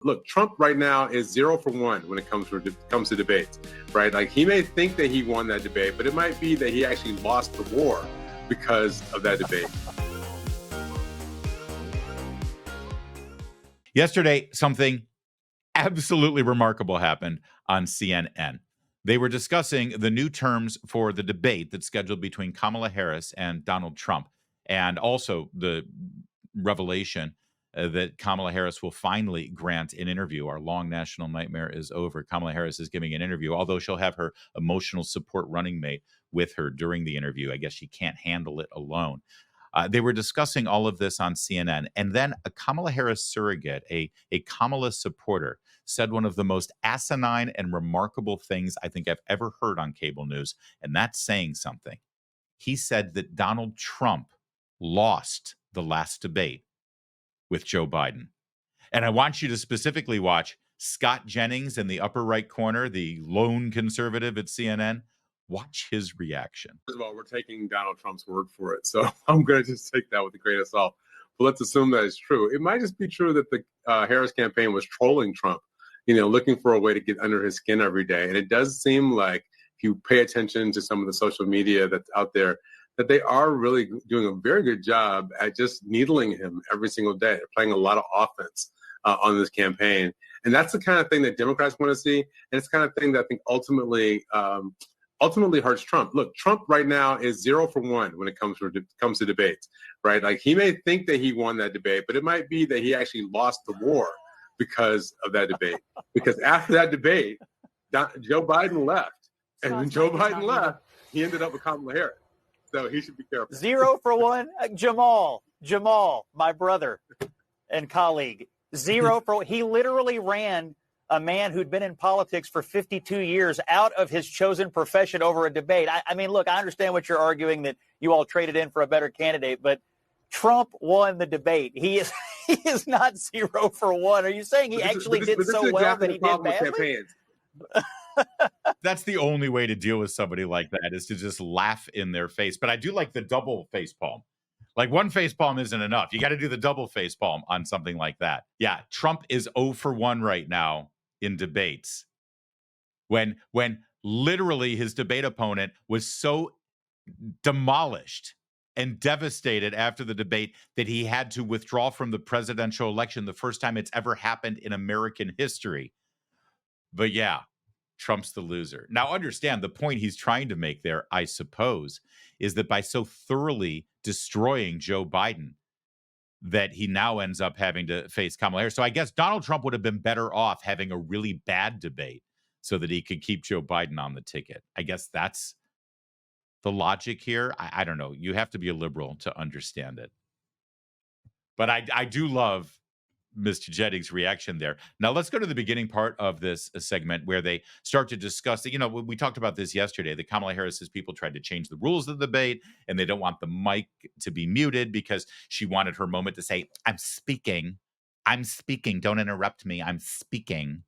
Look, Trump right now is 0 for 1 when it comes to debates, right? Like, he may think that he won that debate, but it might be that he actually lost the war because of that debate. Yesterday, something absolutely remarkable happened on CNN. They were discussing the new terms for the debate that's scheduled between Kamala Harris and Donald Trump, and also the revelation that Kamala Harris will finally grant an interview. Our long national nightmare is over. Kamala Harris is giving an interview, although she'll have her emotional support running mate with her during the interview. I guess she can't handle it alone. They were discussing all of this on CNN. And then a Kamala Harris surrogate, a Kamala supporter, said one of the most asinine and remarkable things I think I've ever heard on cable news. And that's saying something. He said that Donald Trump lost the last debate with Joe Biden. And I want you to specifically watch Scott Jennings in the upper right corner, the lone conservative at CNN. Watch his reaction. First of all, we're taking Donald Trump's word for it, so I'm going to just take that with a grain of salt. But let's assume that it's true. It might just be true that the Harris campaign was trolling Trump, looking for a way to get under his skin every day. And it does seem like, if you pay attention to some of the social media that's out there, that they are really doing a very good job at just needling him every single day. They're playing a lot of offense on this campaign. And that's the kind of thing that Democrats want to see. And it's the kind of thing that I think ultimately hurts Trump. Look, Trump right now is 0 for 1 when it comes to debates, right? Like, he may think that he won that debate, but it might be that he actually lost the war because of that debate. Because after that debate, Joe Biden left. And when Joe Biden left, he ended up with Kamala Harris. So he should be careful. 0 for 1. Jamal, my brother and colleague. 0 for 1. He literally ran a man who'd been in politics for 52 years out of his chosen profession over a debate. I mean, look, I understand what you're arguing, that you all traded in for a better candidate, but Trump won the debate. He is not 0 for 1. Are you saying he actually did so well that he did badly? That's the only way to deal with somebody like that, is to just laugh in their face. But I do like the double face palm. Like, one face palm isn't enough. You got to do the double face palm on something like that. Yeah, Trump is 0 for 1 right now in debates. When literally his debate opponent was so demolished and devastated after the debate that he had to withdraw from the presidential election, the first time it's ever happened in American history. But yeah, Trump's the loser. Now, understand the point he's trying to make there, I suppose, is that by so thoroughly destroying Joe Biden, that he now ends up having to face Kamala Harris. So I guess Donald Trump would have been better off having a really bad debate so that he could keep Joe Biden on the ticket. I guess that's the logic here. I don't know. You have to be a liberal to understand it. But I do love Mr. Jennings' reaction there. Now, let's go to the beginning part of this segment where they start to discuss, we talked about this yesterday, that Kamala Harris's people tried to change the rules of the debate, and they don't want the mic to be muted because she wanted her moment to say, I'm speaking, don't interrupt me, I'm speaking.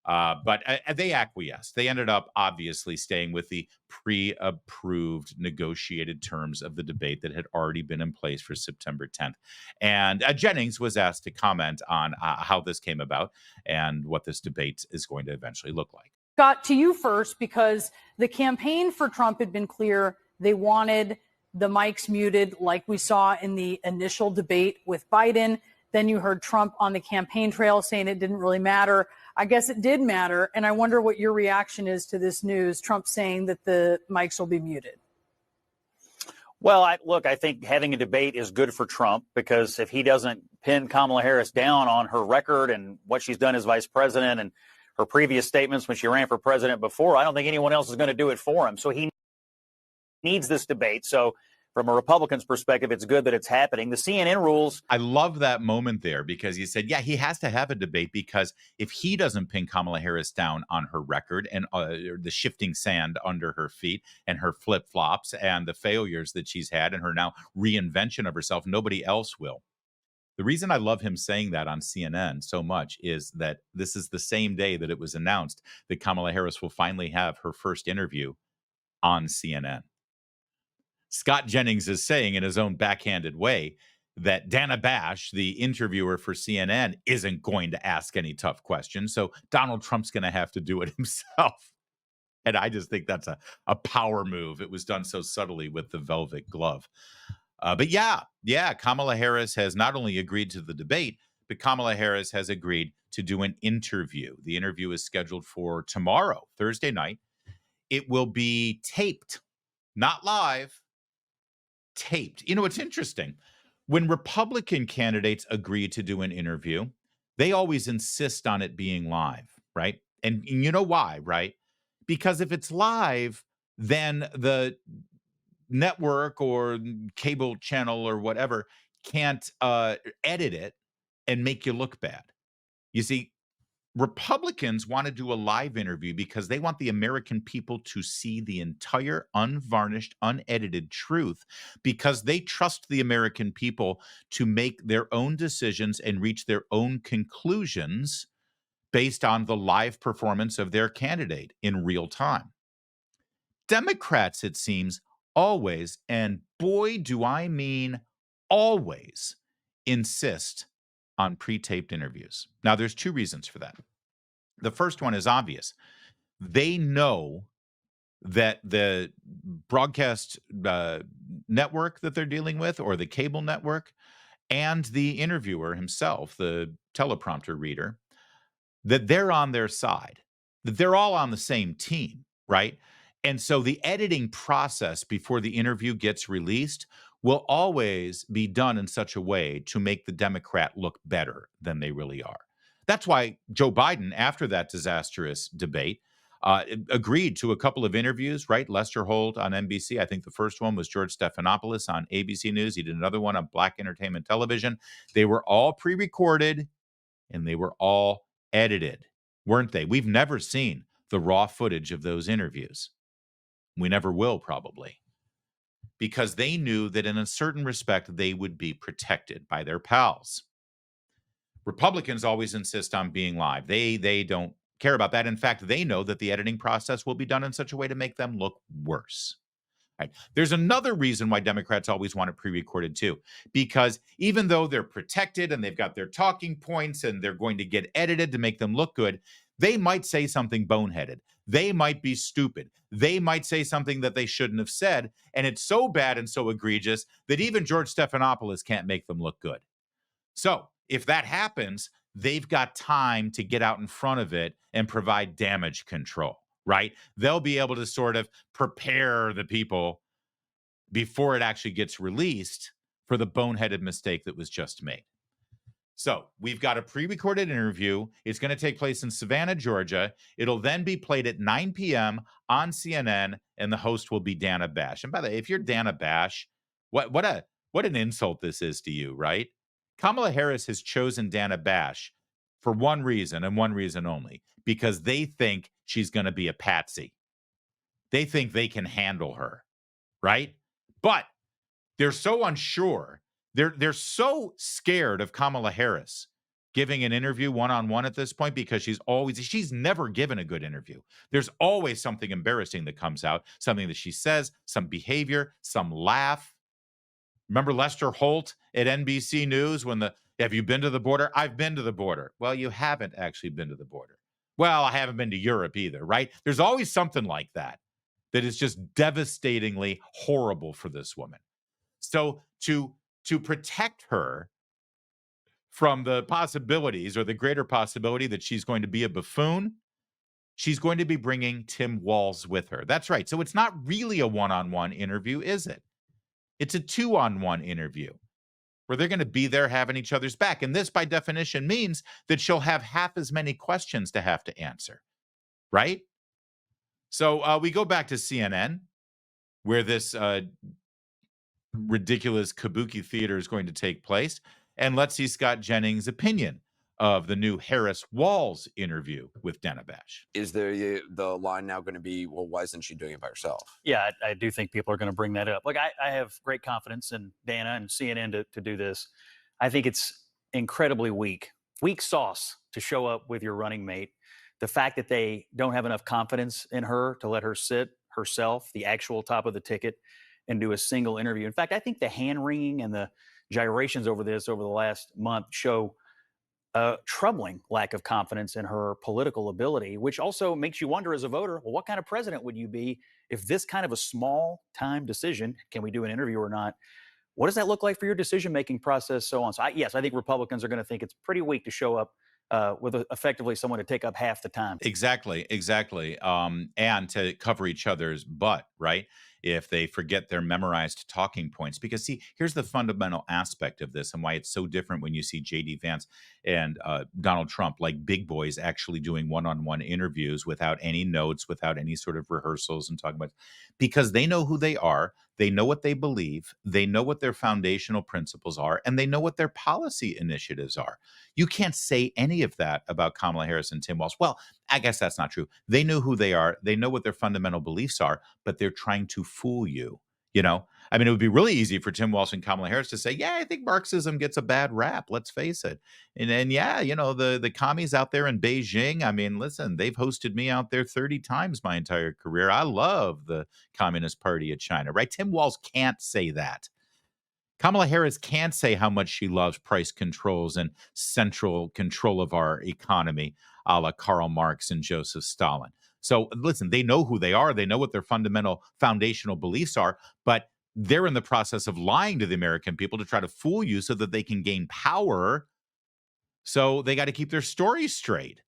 But they acquiesced. They ended up obviously staying with the pre-approved negotiated terms of the debate that had already been in place for September 10th. And Jennings was asked to comment on how this came about and what this debate is going to eventually look like. Scott, to you first, because the campaign for Trump had been clear. They wanted the mics muted like we saw in the initial debate with Biden. Then you heard Trump on the campaign trail saying it didn't really matter. I guess it did matter, and I wonder what your reaction is to this news, Trump saying that the mics will be muted. Well, I think having a debate is good for Trump, because if he doesn't pin Kamala Harris down on her record and what she's done as vice president and her previous statements when she ran for president before, I don't think anyone else is going to do it for him. So he needs this debate. So from a Republican's perspective, it's good that it's happening. The CNN rules. I love that moment there, because he said, yeah, he has to have a debate, because if he doesn't pin Kamala Harris down on her record and the shifting sand under her feet and her flip-flops and the failures that she's had and her now reinvention of herself, nobody else will. The reason I love him saying that on CNN so much is that this is the same day that it was announced that Kamala Harris will finally have her first interview on CNN. Scott Jennings is saying in his own backhanded way that Dana Bash, the interviewer for CNN, isn't going to ask any tough questions. So Donald Trump's going to have to do it himself. And I just think that's a power move. It was done so subtly with the velvet glove. But yeah, Kamala Harris has not only agreed to the debate, but Kamala Harris has agreed to do an interview. The interview is scheduled for tomorrow, Thursday night. It will be taped, not live, taped. You know, it's interesting. When Republican candidates agree to do an interview, they always insist on it being live, right? And you know why, right? Because if it's live, then the network or cable channel or whatever can't edit it and make you look bad. You see, Republicans want to do a live interview because they want the American people to see the entire unvarnished, unedited truth, because they trust the American people to make their own decisions and reach their own conclusions based on the live performance of their candidate in real time. Democrats, it seems, always, and boy, do I mean always, insist on pre-taped interviews. Now, there's two reasons for that. The first one is obvious. They know that the broadcast network that they're dealing with, or the cable network, and the interviewer himself, the teleprompter reader, that they're on their side, that they're all on the same team, right? And so the editing process before the interview gets released will always be done in such a way to make the Democrat look better than they really are. That's why Joe Biden, after that disastrous debate, agreed to a couple of interviews, right? Lester Holt on NBC. I think the first one was George Stephanopoulos on ABC News. He did another one on Black Entertainment Television. They were all pre-recorded and they were all edited, weren't they? We've never seen the raw footage of those interviews. We never will, probably, because they knew that in a certain respect, they would be protected by their pals. Republicans always insist on being live. They don't care about that. In fact, they know that the editing process will be done in such a way to make them look worse. Right. There's another reason why Democrats always want it pre-recorded too, because even though they're protected and they've got their talking points and they're going to get edited to make them look good, they might say something boneheaded. They might be stupid. They might say something that they shouldn't have said. And it's so bad and so egregious that even George Stephanopoulos can't make them look good. So if that happens, they've got time to get out in front of it and provide damage control, right? They'll be able to sort of prepare the people before it actually gets released for the boneheaded mistake that was just made. So we've got a pre-recorded interview. It's going to take place in Savannah, Georgia. It'll then be played at 9 p.m. on CNN, and the host will be Dana Bash. And by the way, if you're Dana Bash, what an insult this is to you, right? Kamala Harris has chosen Dana Bash for one reason and one reason only, because they think she's going to be a patsy. They think they can handle her, right? But they're so unsure. They're so scared of Kamala Harris giving an interview one-on-one at this point, because she's never given a good interview. There's always something embarrassing that comes out, something that she says, some behavior, some laugh. Remember Lester Holt at NBC News have you been to the border? I've been to the border. Well, you haven't actually been to the border. Well, I haven't been to Europe either, right? There's always something like that is just devastatingly horrible for this woman. So to protect her from the possibilities, or the greater possibility that she's going to be a buffoon, she's going to be bringing Tim Walz with her. That's right. So it's not really a one-on-one interview, is it? It's a two-on-one interview where they're going to be there having each other's back. And this, by definition, means that she'll have half as many questions to have to answer, right? So we go back to CNN, where this ridiculous kabuki theater is going to take place. And let's see Scott Jennings' opinion of the new Harris-Walz interview with Dana Bash. Is there the line now going to be, well, why isn't she doing it by herself? Yeah, I do think people are going to bring that up. Like, I have great confidence in Dana and CNN to do this. I think it's incredibly weak sauce to show up with your running mate. The fact that they don't have enough confidence in her to let her sit herself, the actual top of the ticket, and do a single interview. In fact, I think the hand wringing and the gyrations over this over the last month show a troubling lack of confidence in her political ability, which also makes you wonder as a voter, well, what kind of president would you be if this kind of a small time decision, can we do an interview or not, what does that look like for your decision-making process, so on? So yes, I think Republicans are going to think it's pretty weak to show up with effectively someone to take up half the time. Exactly. And to cover each other's butt, right? If they forget their memorized talking points. Because, see, here's the fundamental aspect of this and why it's so different when you see J.D. Vance and Donald Trump, like big boys, actually doing one-on-one interviews without any notes, without any sort of rehearsals and talking about, because they know who they are, they know what they believe, they know what their foundational principles are, and they know what their policy initiatives are. You can't say any of that about Kamala Harris and Tim Walz. Well, I guess that's not true. They know who they are. They know what their fundamental beliefs are, but they're trying to fool you. You know, I mean, it would be really easy for Tim Walz and Kamala Harris to say, yeah, I think Marxism gets a bad rap. Let's face it. And then, yeah, you know, the commies out there in Beijing, I mean, listen, they've hosted me out there 30 times my entire career. I love the Communist Party of China, right? Tim Walz can't say that. Kamala Harris can't say how much she loves price controls and central control of our economy, a la Karl Marx and Joseph Stalin. So listen, they know who they are. They know what their fundamental foundational beliefs are, but they're in the process of lying to the American people to try to fool you so that they can gain power. So they got to keep their stories straight.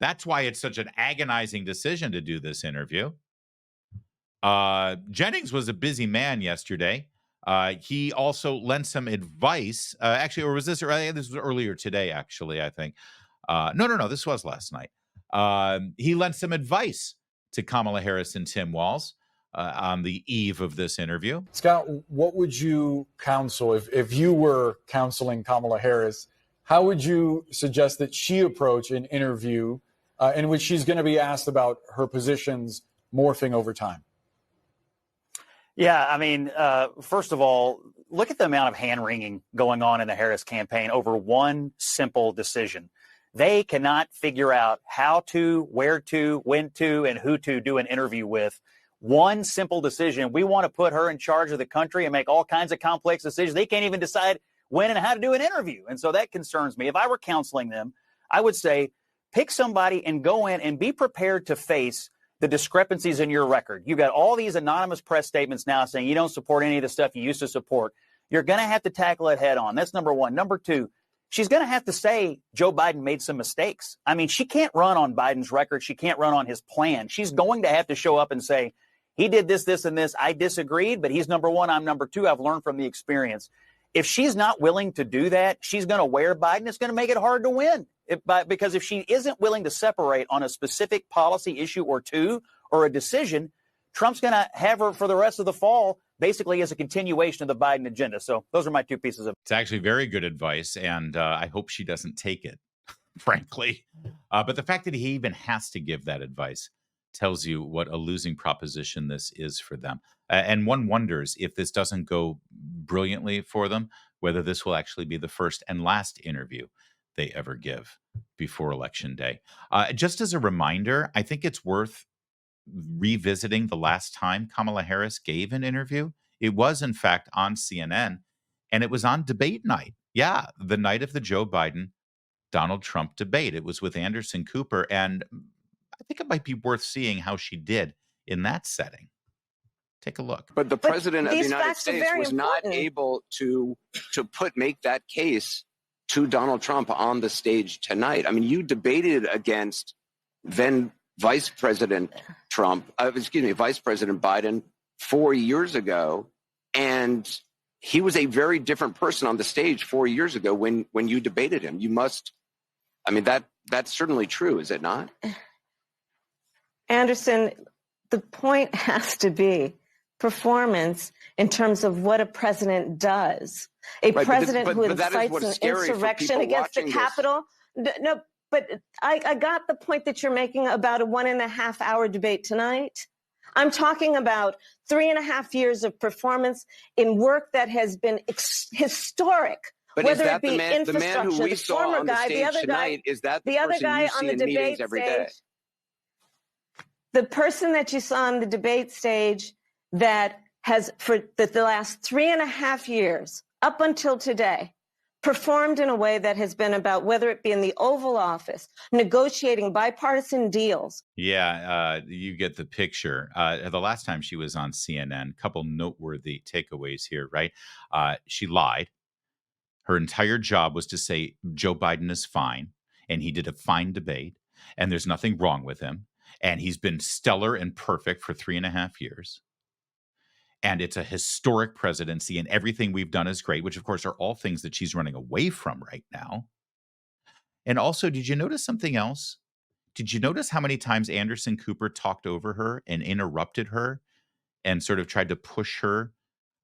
That's why it's such an agonizing decision to do this interview. Jennings was a busy man yesterday. He also lent some advice, actually, or was this? This was earlier today, actually, I think. No, this was last night. He lent some advice to Kamala Harris and Tim Walz on the eve of this interview. Scott, what would you counsel if you were counseling Kamala Harris? How would you suggest that she approach an interview in which she's going to be asked about her positions morphing over time? Yeah, I mean, first of all, look at the amount of hand-wringing going on in the Harris campaign over one simple decision. They cannot figure out how to, where to, when to, and who to do an interview with. One simple decision. We want to put her in charge of the country and make all kinds of complex decisions. They can't even decide when and how to do an interview. And so that concerns me. If I were counseling them, I would say, pick somebody and go in and be prepared to face the discrepancies in your record. You've got all these anonymous press statements now saying you don't support any of the stuff you used to support. You're going to have to tackle it head on. That's number one. Number two, she's going to have to say Joe Biden made some mistakes. I mean, she can't run on Biden's record. She can't run on his plan. She's going to have to show up and say, he did this, this, and this. I disagreed, but he's number one. I'm number two. I've learned from the experience. If she's not willing to do that, she's going to wear Biden. It's going to make it hard to win. Because if she isn't willing to separate on a specific policy issue or two or a decision, Trump's going to have her for the rest of the fall basically as a continuation of the Biden agenda. So those are my two pieces of. It's actually very good advice, and I hope she doesn't take it, frankly. But the fact that he even has to give that advice tells you what a losing proposition this is for them. And one wonders if this doesn't go brilliantly for them, whether this will actually be the first and last interview they ever give before Election Day. Just as a reminder, I think it's worth revisiting the last time Kamala Harris gave an interview. It was, in fact, on CNN, and it was on debate night. Yeah, the night of the Joe Biden-Donald Trump debate. It was with Anderson Cooper, and I think it might be worth seeing how she did in that setting. Take a look. But the president of the United States was not important. able to make that case to Donald Trump on the stage tonight. I mean, you debated against then Vice President Vice President Biden 4 years ago, and he was a very different person on the stage 4 years ago when you debated him. You must, I mean, that's certainly true, is it not? Anderson, the point has to be performance in terms of what a president does. A Right, president who but that is incites what is an scary for insurrection people against the watching Capitol. No, but I got the point that you're making about a 1.5 hour debate tonight. I'm talking about 3.5 years of performance in work that has been historic. But whether is that it be the man infrastructure, who we the saw former on the guy, the stage other tonight? guy, Is that the the other person guy you on see the in debate meetings every day? stage? The person that you saw on the debate stage that has, for the last 3.5 years, up until today, performed in a way that has been about, whether it be in the Oval Office, negotiating bipartisan deals. Yeah, you get the picture. The last time she was on CNN, a couple noteworthy takeaways here, right? She lied. Her entire job was to say Joe Biden is fine, and he did a fine debate, and there's nothing wrong with him, and he's been stellar and perfect for 3.5 years. And it's a historic presidency, and everything we've done is great, which, of course, are all things that she's running away from right now. And also, did you notice something else? Did you notice how many times Anderson Cooper talked over her and interrupted her and sort of tried to push her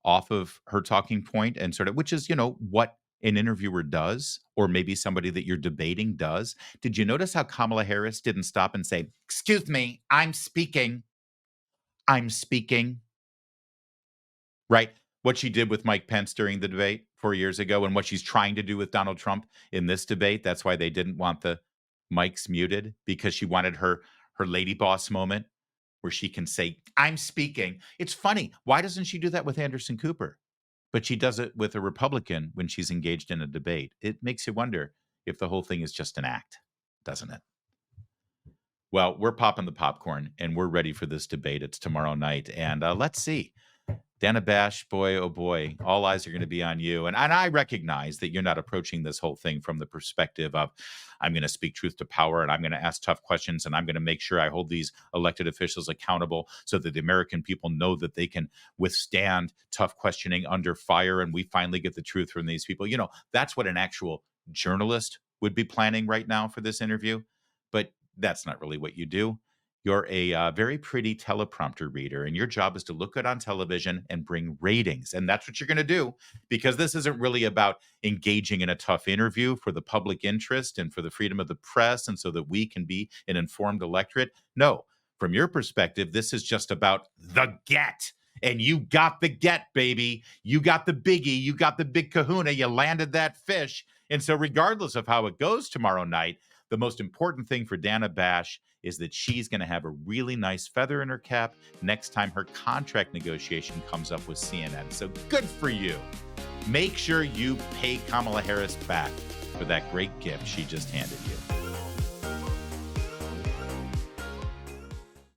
off of her talking point and sort of, which is, what an interviewer does, or maybe somebody that you're debating does. Did you notice how Kamala Harris didn't stop and say, "Excuse me, I'm speaking. I'm speaking." Right? What she did with Mike Pence during the debate 4 years ago, and what she's trying to do with Donald Trump in this debate. That's why they didn't want the mics muted, because she wanted her lady boss moment where she can say, "I'm speaking." It's funny. Why doesn't she do that with Anderson Cooper? But she does it with a Republican when she's engaged in a debate. It makes you wonder if the whole thing is just an act, doesn't it? Well, we're popping the popcorn, and we're ready for this debate. It's tomorrow night, and let's see. Dana Bash, boy, oh boy, all eyes are going to be on you. And I recognize that you're not approaching this whole thing from the perspective of, I'm going to speak truth to power, and I'm going to ask tough questions, and I'm going to make sure I hold these elected officials accountable so that the American people know that they can withstand tough questioning under fire, and we finally get the truth from these people. That's what an actual journalist would be planning right now for this interview. But that's not really what you do. You're a very pretty teleprompter reader, and your job is to look good on television and bring ratings. And that's what you're going to do, because this isn't really about engaging in a tough interview for the public interest and for the freedom of the press and so that we can be an informed electorate. No, from your perspective, this is just about the get. And you got the get, baby. You got the biggie. You got the big kahuna. You landed that fish. And so regardless of how it goes tomorrow night, the most important thing for Dana Bash is that she's going to have a really nice feather in her cap next time her contract negotiation comes up with CNN. So good for you. Make sure you pay Kamala Harris back for that great gift she just handed you.